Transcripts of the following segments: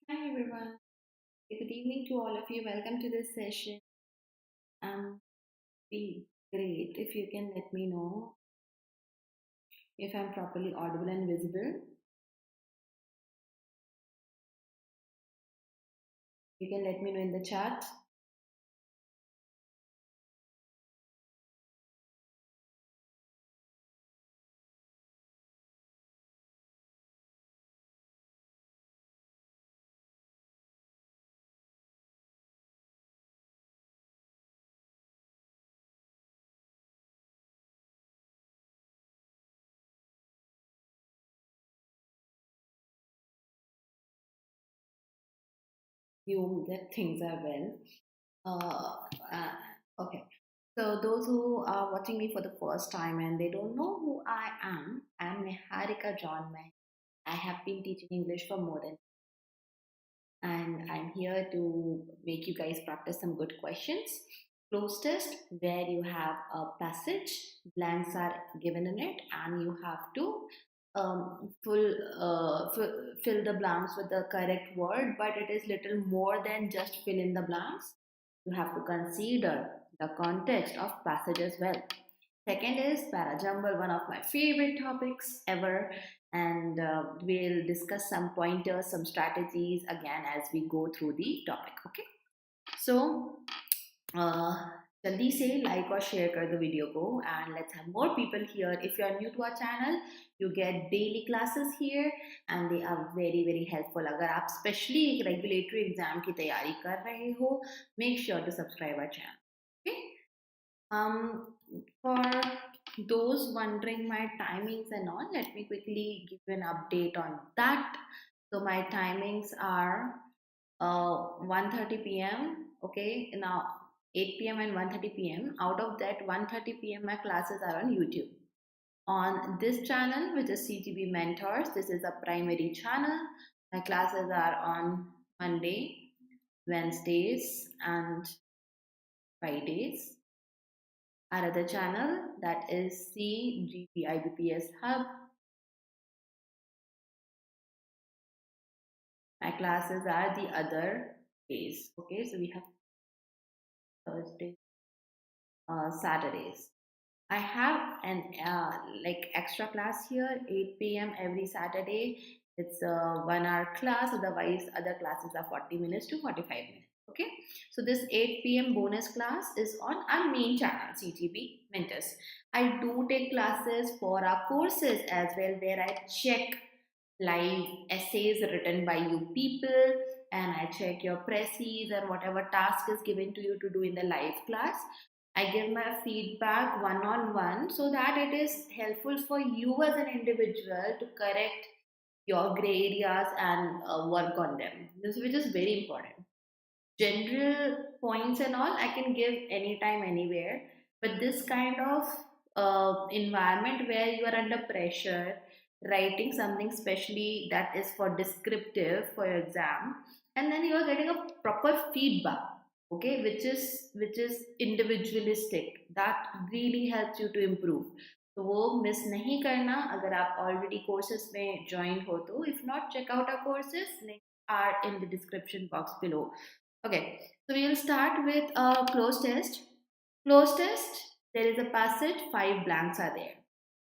Hi everyone. Good evening to all of you. Welcome to this session. Be great if you can let me know if I'm properly audible and visible. You can let me know in the chat. Assume that things are well. Okay. So those who are watching me for the first time and they don't know who I'm Niharika John. I have been teaching English for more than, and I'm here to make you guys practice some good questions. Cloze test, where you have a passage, blanks are given in it, and you have to fill the blanks with the correct word, but it is little more than just fill in the blanks. You have to consider the context of passage as well. Second is Para-jumble, one of my favorite topics ever, and we'll discuss some pointers, some strategies again as we go through the topic. Okay, so जल्दी से like और share कर दो video को and let's have more people here. If you are new to our channel, you get daily classes here and they are very helpful. अगर आप specially एक regulatory exam की तैयारी कर रहे हो, make sure to subscribe our channel. Okay. For those wondering my timings and all, let me quickly give you an update on that. So my timings are 1:30 p.m. Okay, now 8 p.m. and 1:30 p.m. Out of that 1:30 p.m. my classes are on YouTube. On this channel, which is CGB Mentors, this is a primary channel. My classes are on Monday, Wednesdays, and Fridays. Our other channel, that is CGB IBPS Hub. My classes are the other days. Okay, so we have Thursday, Saturdays. I have an like extra class here, 8 p.m. every Saturday. It's a 1 hour class, otherwise other classes are 40 minutes to 45 minutes. Okay, so this 8 p.m. bonus class is on our main channel, CGB Mentors. I do take classes for our courses as well, where I check live essays written by you people and I check your presses or whatever task is given to you to do in the live class. I give my feedback one on one so that it is helpful for you as an individual to correct your gray areas and work on them. This which is very important. General points and all I can give anytime, anywhere, but this kind of environment where you are under pressure, writing something specially that is for descriptive for your exam, and then you are getting a proper feedback, okay, which is individualistic, that really helps you to improve. तो वो miss नहीं करना अगर आप already courses में join हो तो. If not, check out our courses, link are in the description box below. Okay, so we will start with a cloze test. Cloze test, there is a passage, 5 blanks are there.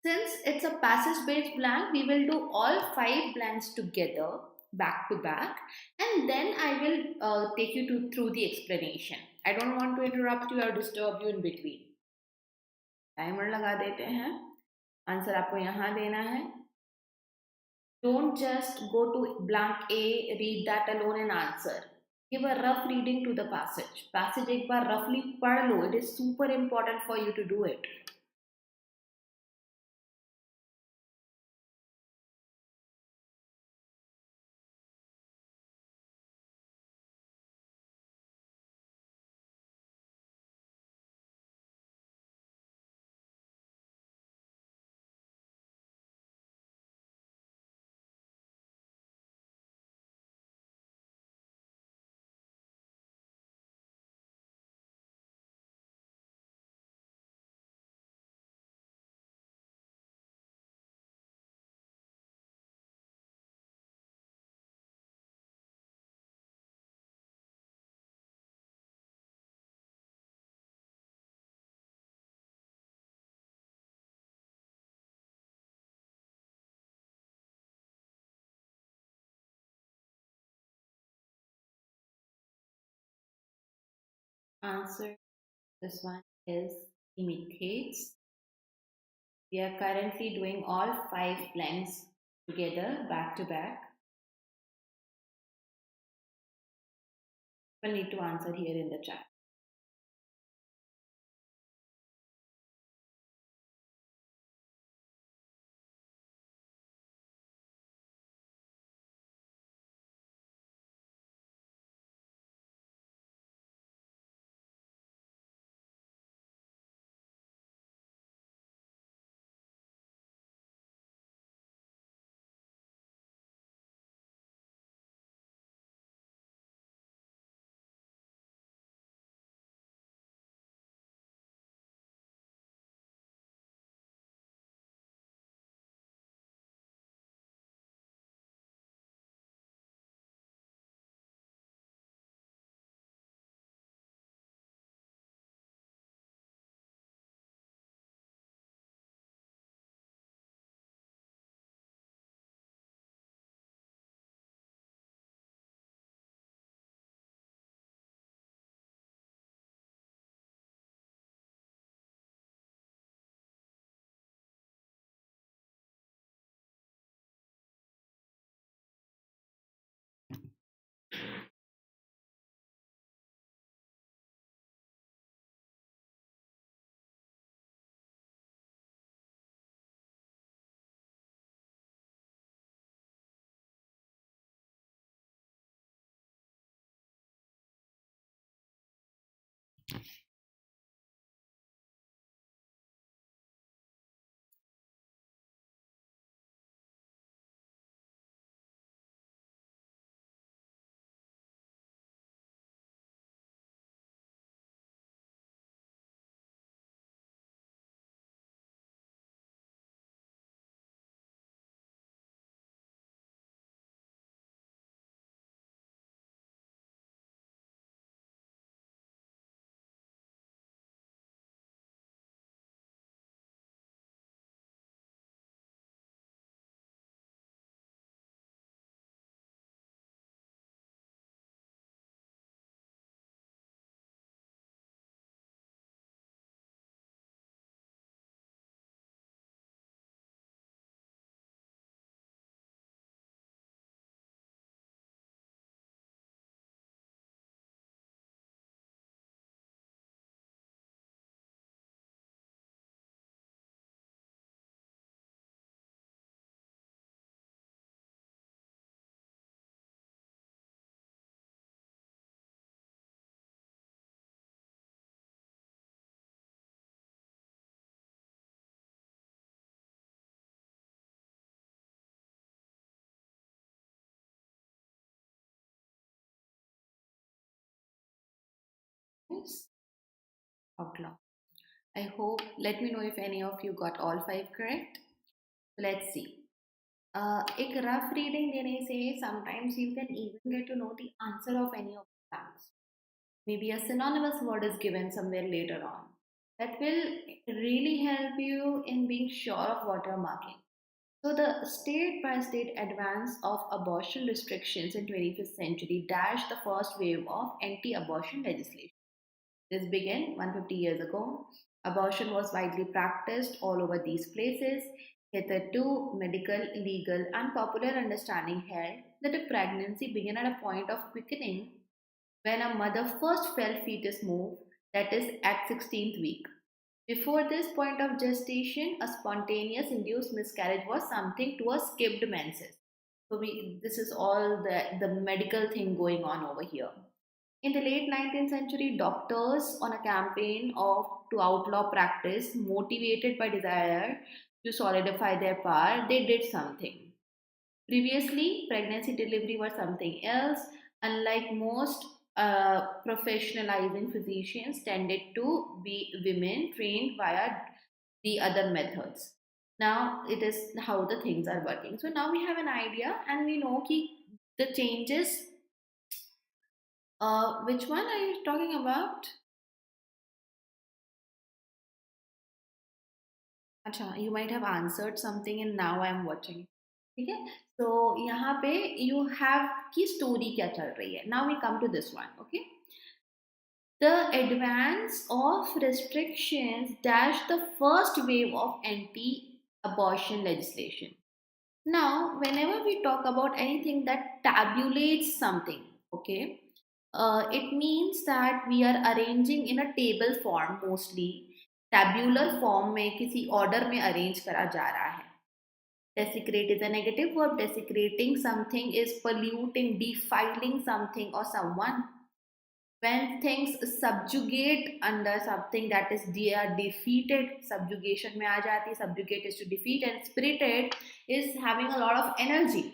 Since it's a passage based blank, we will do all 5 blanks together, back to back, and then I will take you through the explanation. I don't want to interrupt you or disturb you in between. Timer लगा देते हैं. Answer आपको यहाँ देना है. Don't just go to blank A, read that alone and answer. Give a rough reading to the passage. Passage एक बार roughly पढ़ लो. It is super important for you to do it. Answer this one is imitates. We are currently doing all five planks together, back to back. We'll need to answer here in the chat. Yes. Outlaw. I hope, let me know if any of you got all five correct. Let's see. एक rough reading देने से sometimes you can even get to know the answer of any of the blanks. Maybe a synonymous word is given somewhere later on. That will really help you in being sure of what you're marking. So the state by state advance of abortion restrictions in 21st century dashed the first wave of anti-abortion legislation. This began 150 years ago. Abortion was widely practiced all over these places. Hitherto, medical, legal, and popular understanding held that a pregnancy began at a point of quickening when a mother first felt fetus move, that is, at 16th week. Before this point of gestation, a spontaneous induced miscarriage was something to a skipped menses. So this is all the medical thing going on over here. In the late 19th century, doctors on a campaign of to outlaw practice, motivated by desire to solidify their power, they did something. Previously, pregnancy delivery was something else. Unlike most professionalizing physicians tended to be women trained via the other methods. Now it is how the things are working. So now we have an idea and we know ki the changes. Which one are you talking about? अच्छा, you might have answered something and now I am watching. ठीक है, so यहाँ पे you have की story क्या चल रही है. Now we come to this one, okay? The advance of restrictions dashed the first wave of anti abortion legislation. Now, whenever we talk about anything that tabulates something, okay, it means that we are arranging in a table form mostly. Tabular form में किसी order में arrange करा जा रहा है. Desecrate is a negative verb. Desecrating something is polluting, defiling something or someone. When things subjugate under something, that is they are defeated, subjugation में आ जाती है. Subjugate is to defeat, and spirited is having a lot of energy.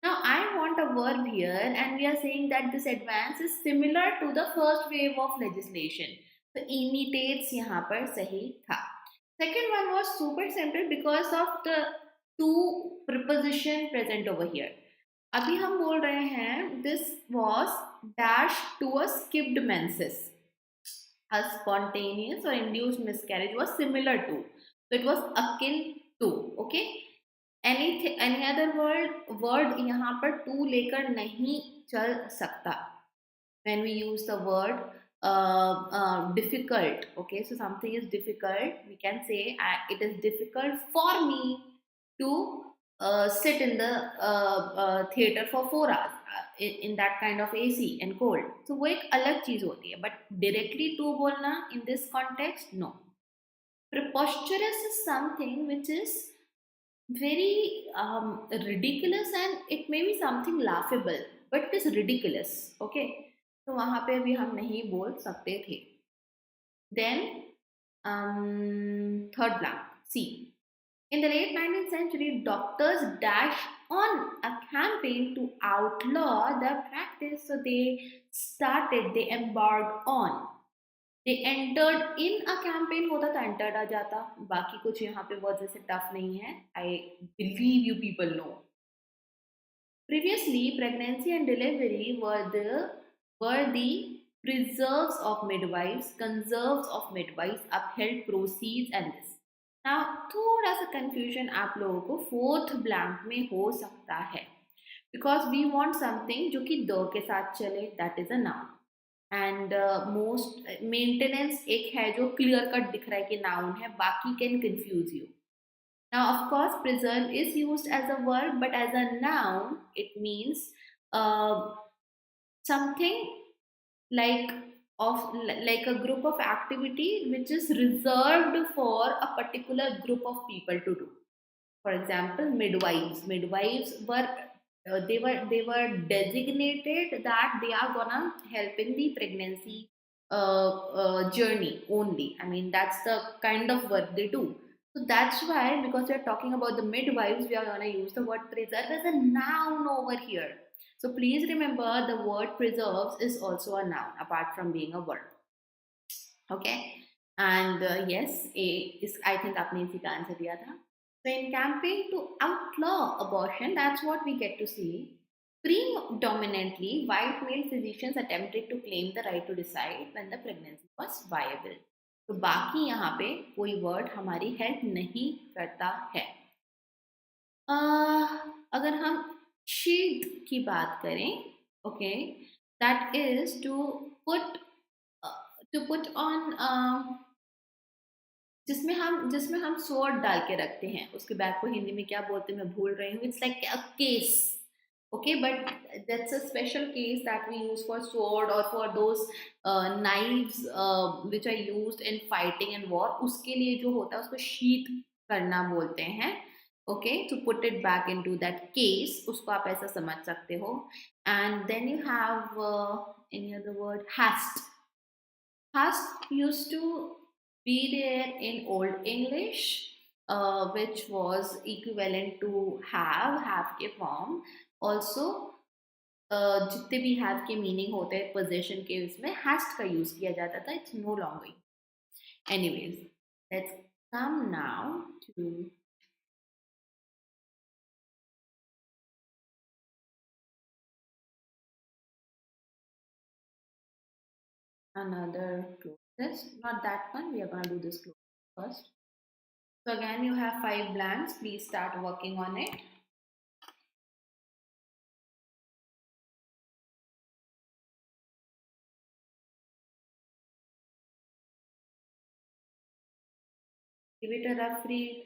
Now I want a verb here, and we are saying that this advance is similar to the first wave of legislation. So imitates यहाँ पर सही था. Second one was super simple because of the two preposition present over here. अभी हम बोल रहे हैं this was dash to a skipped menses. A spontaneous or induced miscarriage was similar to. So it was akin to. Okay. Any other word यहाँ पर to लेकर नहीं चल सकता. When we use the word difficult, okay, so something is difficult, we can say it is difficult for me to sit in the theater for 4 hours in that kind of AC and cold. So वो एक अलग चीज होती है, but directly to बोलना in this context, no. Preposterous is something which is very ridiculous, and it may be something laughable, but it is ridiculous. Okay, तो वहां पे भी हम नहीं बोल सकते थे. Then third blank, C. In the late 19th century, doctors dashed on a campaign to outlaw the practice. So they embarked on. They entered in a campaign, होता तो entered आ जाता. बाकी कुछ यहाँ पे बहुत जैसे tough नहीं है. I believe you people know. Previously, pregnancy and delivery were the preserves of midwives, conserves of midwives, upheld proceeds and this. Now, थोड़ा सा confusion आप लोगों को fourth blank में हो सकता है, because we want something जो कि the के साथ चले, that is a noun. And most maintenance एक है जो clear cut दिख रहा है कि noun है, बाकी can confuse you. Now, of course, preserve is used as a verb, but as a noun, it means something like a group of activity which is reserved for a particular group of people to do. For example, midwives. Midwives were they were designated that they are gonna help in the pregnancy journey only. I mean, that's the kind of work they do. So that's why, because we are talking about the midwives, we are gonna use the word preserve as a noun over here. So please remember, the word preserves is also a noun apart from being a verb. Okay, and yes, A is, I think आपने इसी का answer दिया था. So in campaign to outlaw abortion, that's what we get to see. Predominantly, white male physicians attempted to claim the right to decide when the pregnancy was viable. तो बाकी यहाँ पे कोई वर्ड हमारी हेल्प नहीं करता है. अगर हम शीट की बात करें, okay, that is to put on, जिसमें हम स्वॉर्ड डाल के रखते हैं. उसके बैग को हिंदी में क्या बोलते हैं मैं भूल रही हूँ. It's like a case. Okay, but that's a special case that we use for sword or for those knives which are used in fighting and war. उसके लिए जो होता है उसको शीट करना बोलते हैं. Okay, to put it back into that case, उसको आप ऐसा समझ सकते हो. And then you have any other word? Hast. Hast used to be there in Old English, which was equivalent to have के form. Also, जितने भी have के मीनिंग होते हैं पोजेशन के, उसमें hast का यूज किया जाता था. It's no longer. Anyways, let's come now to another close test. Not that one, we are going to do this close first. So again, you have 5 blanks. Please start working on it. Give it a rough read.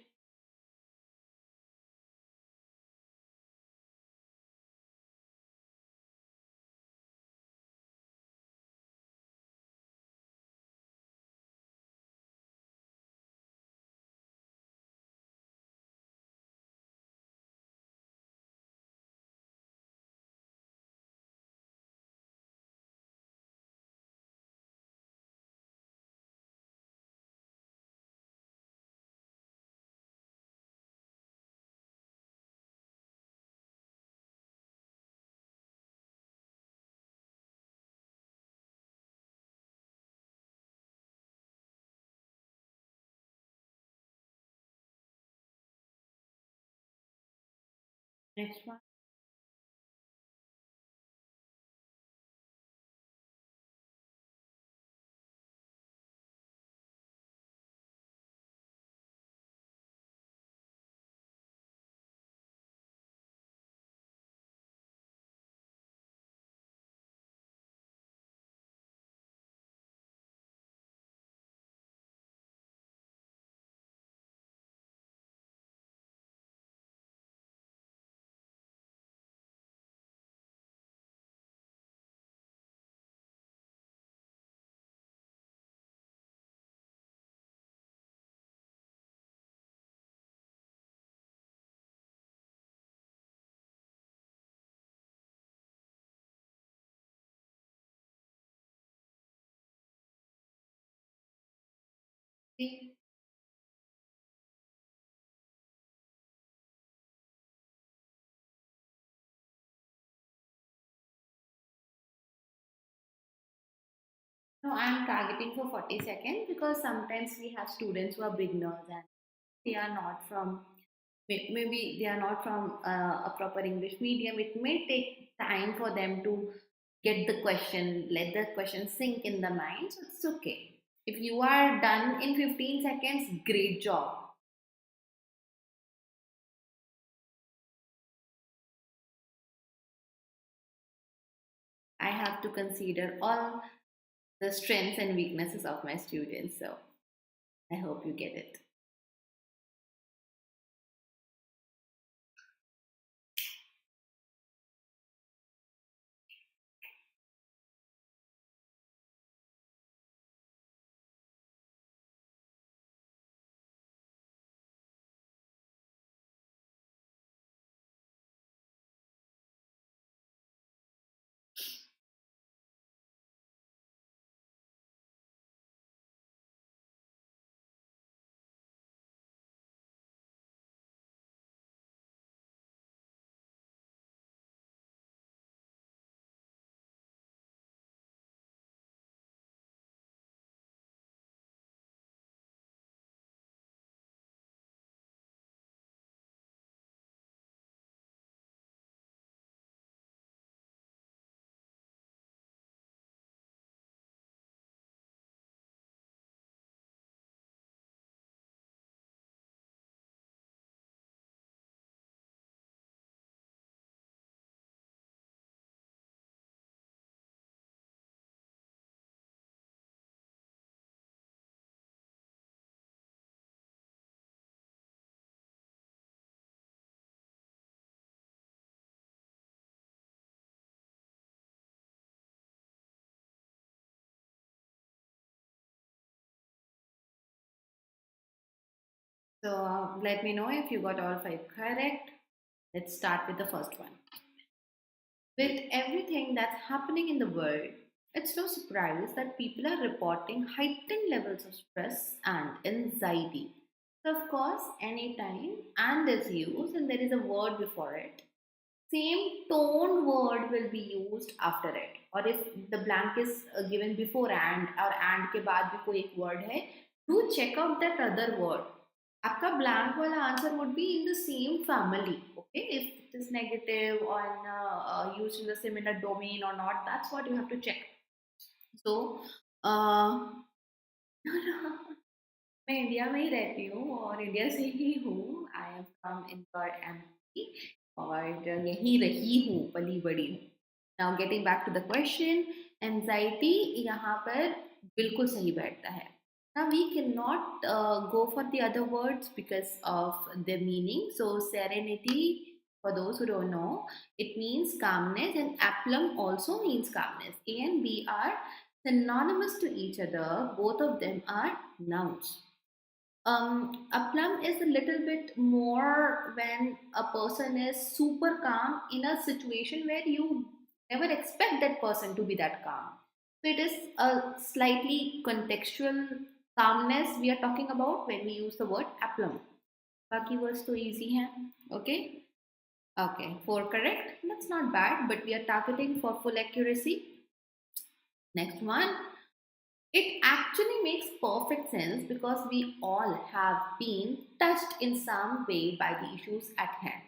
Next one. See? No, I'm targeting for 40 seconds because sometimes we have students who are beginners and they are not from, maybe they are not from a proper English medium. It may take time for them to get the question, let the question sink in the mind. So it's okay. If you are done in 15 seconds, great job. I have to consider all the strengths and weaknesses of my students. So I hope you get it. So let me know if you got all five correct. Let's start with the first one. With everything that's happening in the world, it's no surprise that people are reporting heightened levels of stress and anxiety. So, of course, anytime and is used and there is a word before it, same tone word will be used after it. Or if the blank is given before and or and के बाद भी कोई एक word है, do check out that other word. आपका blank वाला answer would be in the same family. Okay, if it is negative or used in the similar domain or not, that's what you have to check. So मैं India में ही रहती हूँ और India से ही हूँ. I am from Indore MP और यहीं रही हूँ, पली बड़ी हूँ. Now getting back to the question, anxiety यहाँ पर बिल्कुल सही बैठता है. Now we cannot go for the other words because of the meaning. So serenity, for those who don't know, it means calmness, and aplomb also means calmness. A and B are synonymous to each other. Both of them are nouns. Aplomb is a little bit more when a person is super calm in a situation where you never expect that person to be that calm. So it is a slightly contextual calmness we are talking about when we use the word aplomb. बाकी words तो easy हैं, okay? Okay, 4 correct. That's not bad, but we are targeting for full accuracy. Next one. It actually makes perfect sense because we all have been touched in some way by the issues at hand.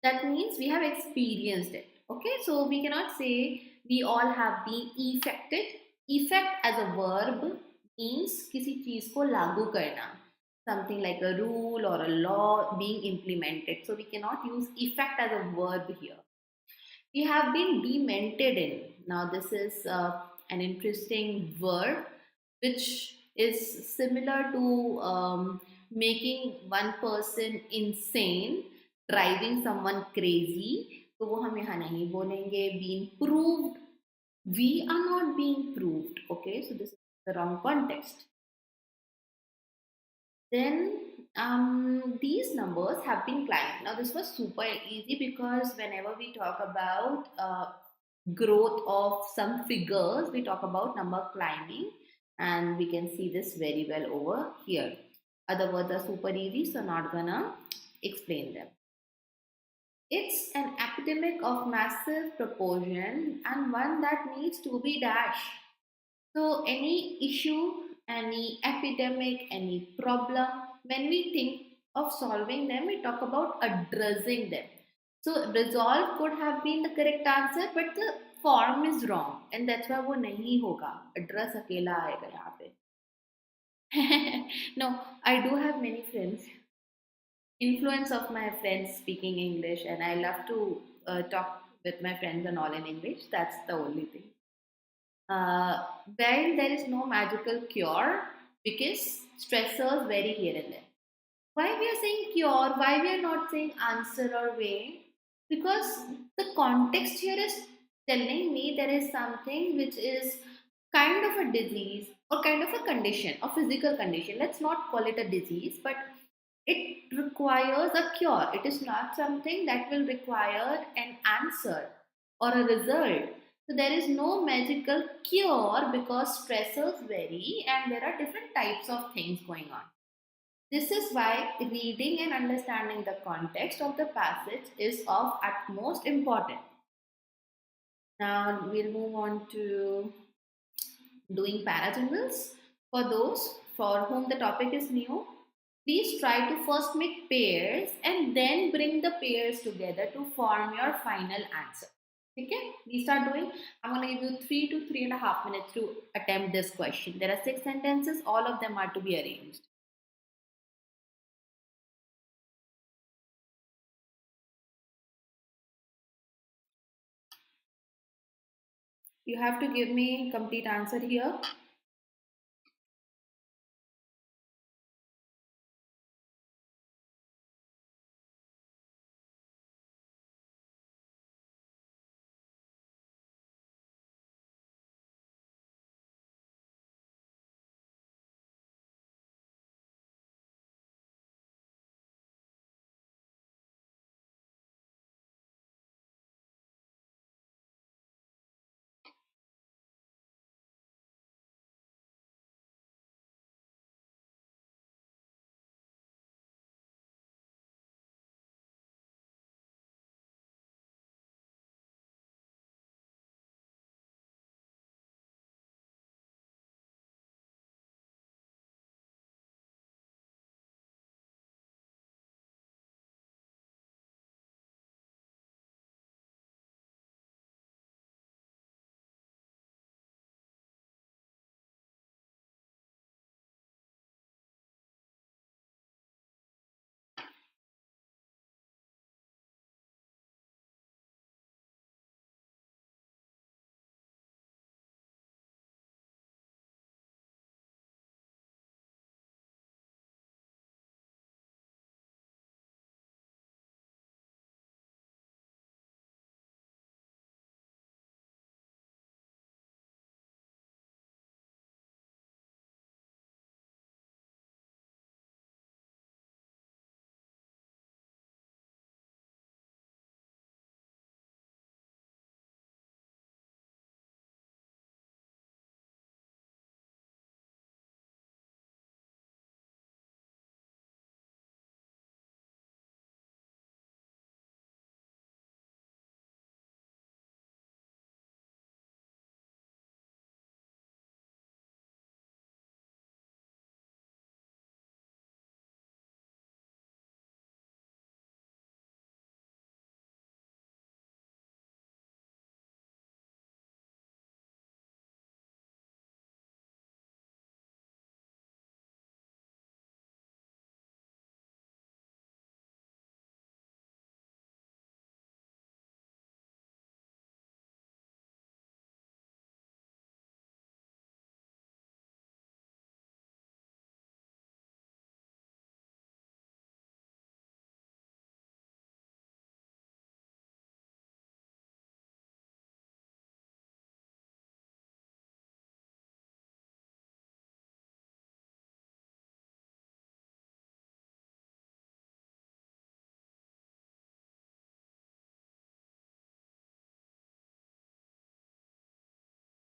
That means we have experienced it. Okay, so we cannot say we all have been affected. Effect as a verb means किसी चीज को लागू करना, something like a rule or a law being implemented. So we cannot use effect as a verb here. We have been demented in. Now this is an interesting word which is similar to making one person insane, driving someone crazy. तो वो हम यहाँ नहीं बोलेंगे. Being proved, we are not being proved. Okay, so this is the wrong context. Then these numbers have been climbing. Now this was super easy because whenever we talk about growth of some figures, we talk about number climbing, and we can see this very well over here. Other words are super easy, so not gonna explain them. It's an epidemic of massive proportion and one that needs to be dashed. So, any issue, any epidemic, any problem, when we think of solving them, we talk about addressing them. So, resolve could have been the correct answer, but the form is wrong, and that's why वो नहीं होगा. Address अकेला आएगा यहाँ पे. No, I do have many friends. Influence of my friends speaking English, and I love to talk with my friends and all in English. That's the only thing. While there is no magical cure because stressors vary here and there. Why we are saying cure? Why we are not saying answer or way? Because the context here is telling me there is something which is kind of a disease or kind of a condition, a physical condition. Let's not call it a disease, but it requires a cure. It is not something that will require an answer or a result. So there is no magical cure because stressors vary and there are different types of things going on. This is why reading and understanding the context of the passage is of utmost importance. Now we'll move on to doing para-jumbles. For those for whom the topic is new, please try to first make pairs and then bring the pairs together to form your final answer. Okay, we start doing. I'm going to give you 3 to 3.5 minutes to attempt this question. There are 6 sentences, all of them are to be arranged. You have to give me complete answer here.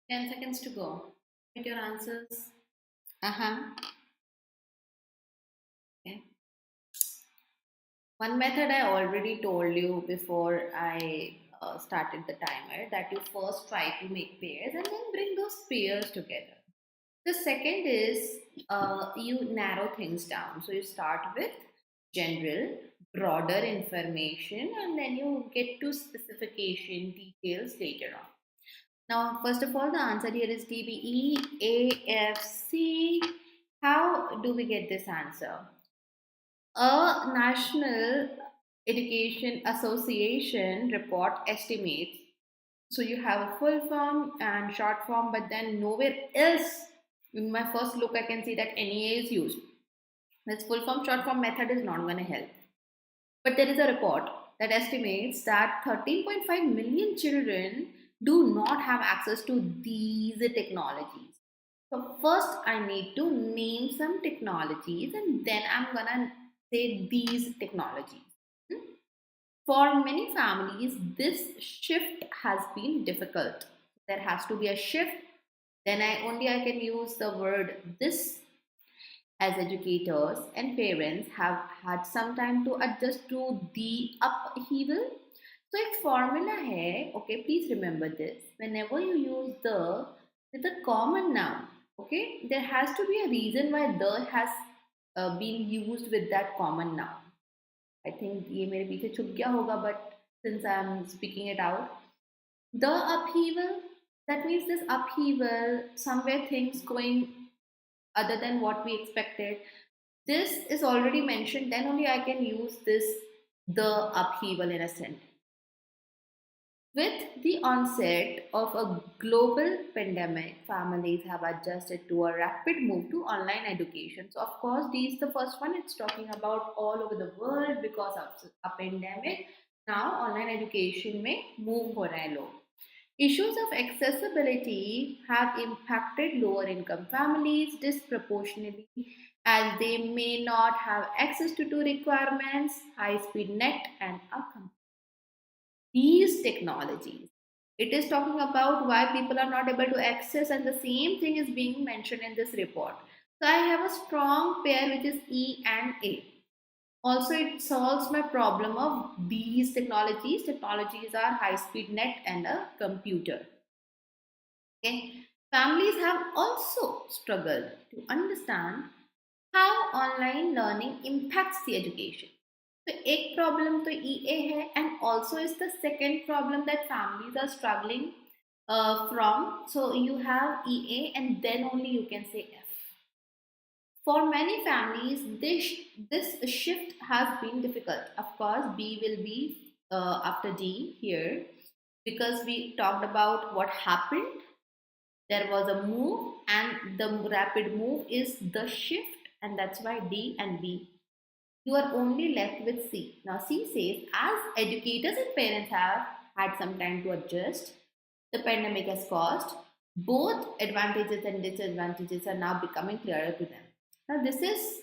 10 seconds to go. Get your answers. Uh-huh. Okay. One method I already told you before I started the timer, that you first try to make pairs and then bring those pairs together. The second is you narrow things down. So you start with general, broader information, and then you get to specification details later on. Now, first of all, the answer here is DBE How do we get this answer? A National Education Association report estimates. So you have a full form and short form, but then nowhere else in my first look I can see that NEA is used. This full form short form method is not going to help. But there is a report that estimates that 13.5 million children do not have access to these technologies. So first I need to name some technologies and then I'm gonna say these technologies. Hmm? For many families, this shift has been difficult. There has to be a shift. Then I can use the word this, as educators and parents have had some time to adjust to the upheaval. So एक formula है, okay, please remember this. Whenever you use the with a common noun, okay, there has to be a reason why the has been used with that common noun. I think ये मेरे पीछे छुप गया होगा, but since I am speaking it out, the upheaval, that means this upheaval, somewhere things going other than what we expected. This is already mentioned, then only I can use this the upheaval in a sentence. With the onset of a global pandemic, families have adjusted to a rapid move to online education. So, of course, these the first one. It's talking about all over the world because of a pandemic. Now, online education may move हो रहा है लोग. Issues of accessibility have impacted lower income families disproportionately as they may not have access to two requirements, high speed net and a computer. These technologies. It is talking about why people are not able to access, and the same thing is being mentioned in this report. So I have a strong pair which is E and A. Also, it solves my problem of these technologies. Technologies are high speed net and a computer. Okay. Families have also struggled to understand how online learning impacts the education. तो एक problem तो EA है and also is the second problem that families are struggling from. So you have EA and then only you can say F. For many families, this shift has been difficult. Of course, B will be after D here because we talked about what happened. There was a move, and the rapid move is the shift, and that's why D and B. You are only left with C. Now, C says, as educators and parents have had some time to adjust, the pandemic has caused, both advantages and disadvantages are now becoming clearer to them. Now, this is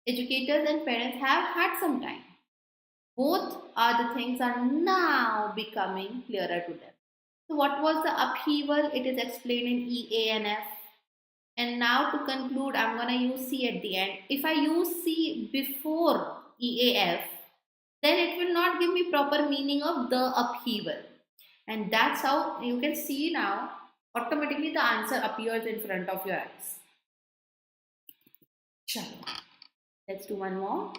educators and parents have had some time. Both are the things are now becoming clearer to them. So, what was the upheaval? It is explained in E, A, and F. And now to conclude, I'm going to use C at the end. If I use C before EAF, then it will not give me proper meaning of the upheaval. And that's how you can see now, automatically the answer appears in front of your eyes. Chalo. Let's do one more.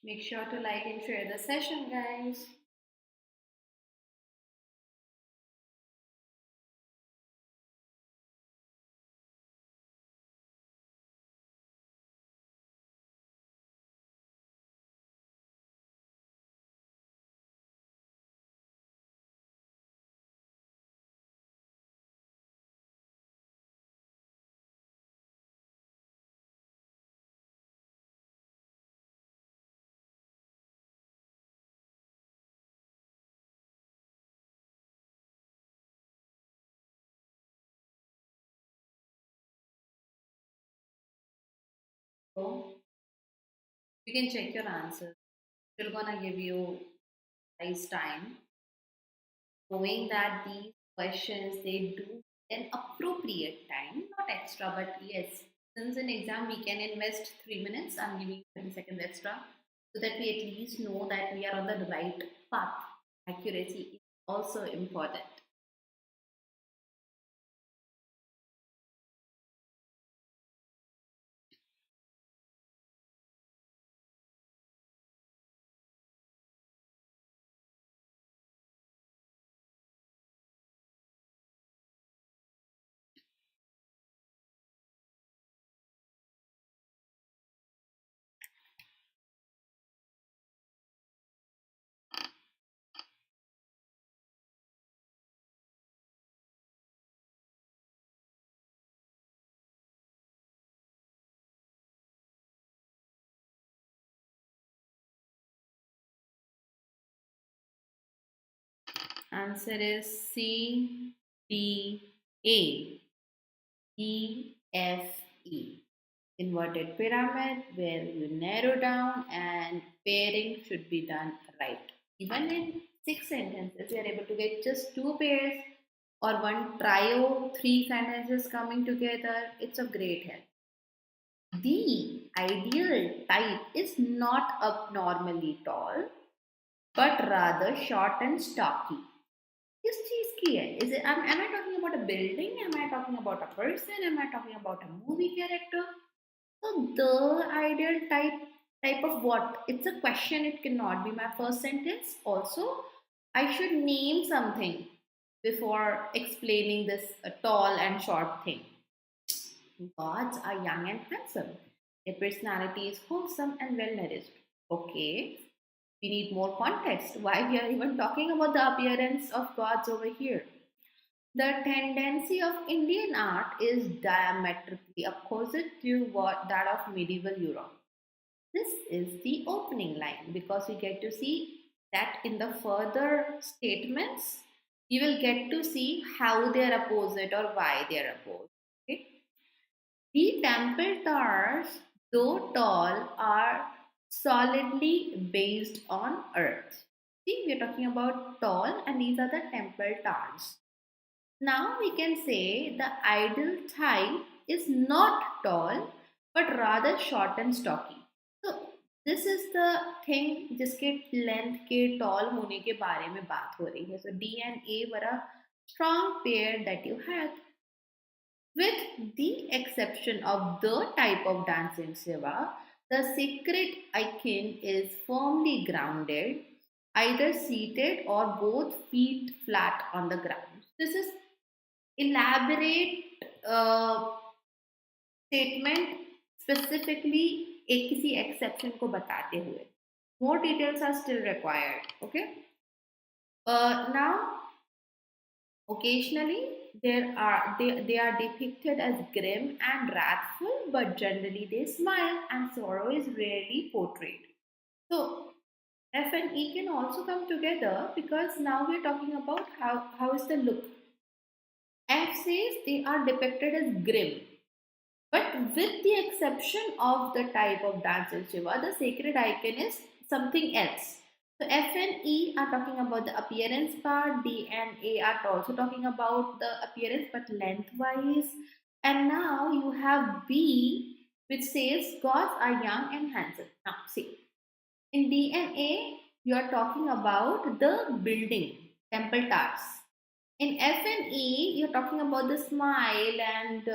Make sure to like and share the session, guys. So you can check your answers. Still gonna give you nice time, knowing that these questions they do an appropriate time, not extra, but yes, since in exam we can invest 3 minutes, I'm giving 30 seconds extra so that we at least know that we are on the right path. Accuracy is also important. Answer is C, D, A, E, F, E. Inverted pyramid where you narrow down and pairing should be done right. Even in 6 sentences, you are able to get just two pairs or one trio, three sentences coming together. It's a great help. The ideal type is not abnormally tall, but rather short and stocky. किस चीज की है? Is it? Am I talking about a building? Am I talking about a person? Am I talking about a movie character? So the ideal type of what? It's a question. It cannot be my first sentence. Also, I should name something before explaining this tall and short thing. Gods are young and handsome. Their personality is wholesome and well nourished. Okay, we need more context. Why we are even talking about the appearance of gods over here? The tendency of Indian art is diametrically opposite to what that of medieval Europe. This is the opening line because we get to see that in the further statements, you will get to see how they are opposite or why they are opposed. Okay? The temple towers, though tall, are solidly based on earth. See, we are talking about tall, and these are the temple towers. Now we can say the ideal type is not tall but rather short and stocky. So this is the thing जिसके length के tall होने के बारे में बात हो रही है. So D and A were a strong pair that you had. With the exception of the type of dancing Shiva, the sacred icon is firmly grounded, either seated or both feet flat on the ground. This is elaborate statement specifically एक किसी exception को बताते हुए. More details are still required. Okay. Now occasionally they are depicted as grim and wrathful, but generally they smile and sorrow is rarely portrayed. So F and E can also come together because now we're talking about how is the look. F says they are depicted as grim, but with the exception of the type of dance in Shiva, the sacred icon is something else. So F and E are talking about the appearance part, D and A are also talking about the appearance but lengthwise. And now you have B which says gods are young and handsome. Now see, in D and A you are talking about the building, temple towers. In F and E, you're talking about the smile and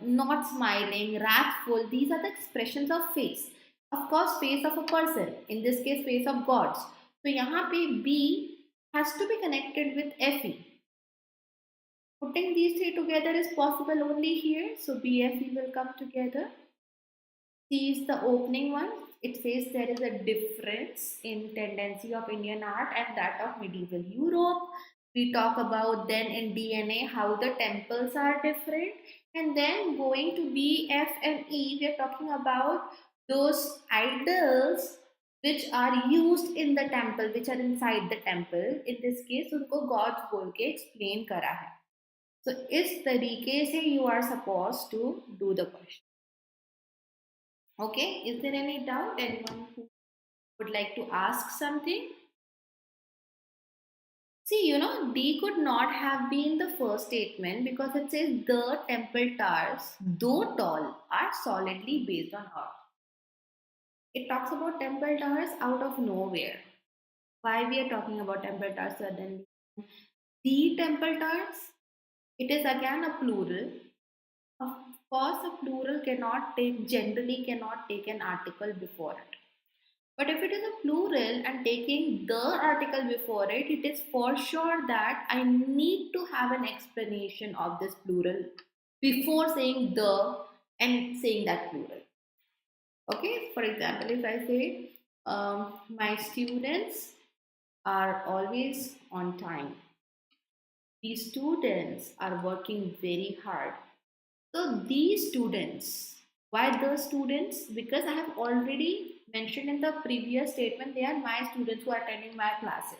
not smiling, wrathful. These are the expressions of face. Of course, face of a person, in this case face of gods. So यहाँ पे B has to be connected with FE. Putting these three together is possible only here. So BFE will come together. C is the opening one. It says there is a difference in tendency of Indian art and that of medieval Europe. We talk about then in DNA how the temples are different. And then going to B, F, and E, we are talking about those idols which are used in the temple, which are inside the temple. In this case, उनको gods बोल के explain करा है. So इस तरीके से you are supposed to do the question. Okay, is there any doubt? Anyone who would like to ask something? See, D could not have been the first statement because it says the temple towers, though tall, are solidly based on earth. It talks about temple towers out of nowhere. Why we are talking about temple towers suddenly? The temple towers, it is again a plural. Of course, a plural generally cannot take an article before it. But if it is a plural and taking the article before it, it is for sure that I need to have an explanation of this plural before saying the and saying that plural. Okay, for example, if I say, my students are always on time. These students are working very hard. So these students, why the students? Because I have already mentioned in the previous statement, they are my students who are attending my classes.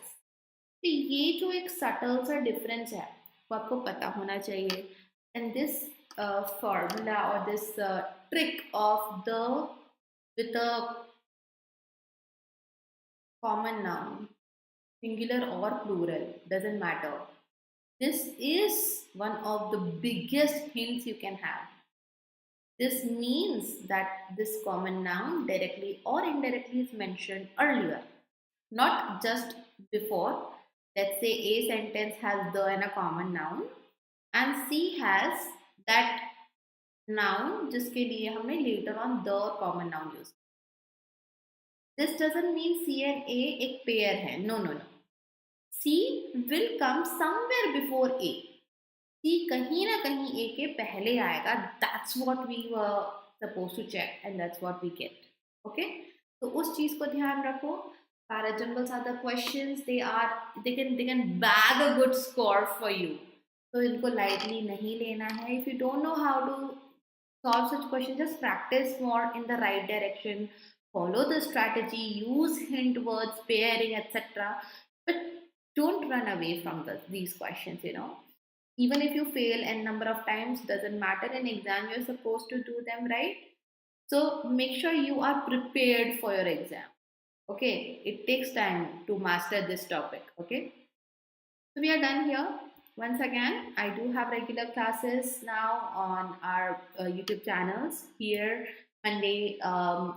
तो ये जो एक subtle सा difference है वो आपको पता होना चाहिए. And this formula or this trick of the with a common noun, singular or plural, doesn't matter. This is one of the biggest hints you can have. This means that this common noun directly or indirectly is mentioned earlier, not just before. Let's say A sentence has the and a common noun and C has that noun जिसके लिए हमने later on the common noun use. This doesn't mean C and A एक pair है. No. C will come somewhere before A. C कहीं ना कहीं A के पहले आएगा. That's what we were supposed to check and that's what we get. Okay? तो उस चीज को ध्यान रखो. Para-jumbles are the questions. They can bag a good score for you. तो इनको lightly नहीं लेना है. If you don't know how to solve such questions, just practice more in the right direction. Follow the strategy. Use hint words, pairing, etc. But don't run away from these questions. Even if you fail n number of times, doesn't matter. In exam you're supposed to do them right. So make sure you are prepared for your exam. Okay, it takes time to master this topic. Okay, so we are done here. Once again, I do have regular classes now on our YouTube channels here, Monday,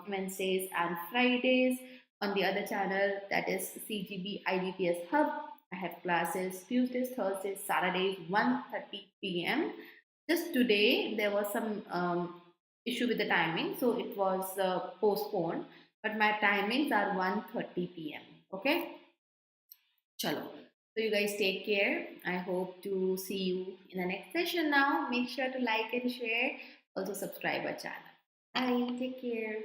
Wednesdays and Fridays. On the other channel, that is CGB IBPS Hub, I have classes Tuesdays, Thursdays, Saturdays, 1:30 p.m. Just today, there was some issue with the timing, so it was postponed. But my timings are 1:30 p.m. Okay? Chalo. So you guys take care. I hope to see you in the next session now. Make sure to like and share. Also subscribe our channel. Bye. Take care.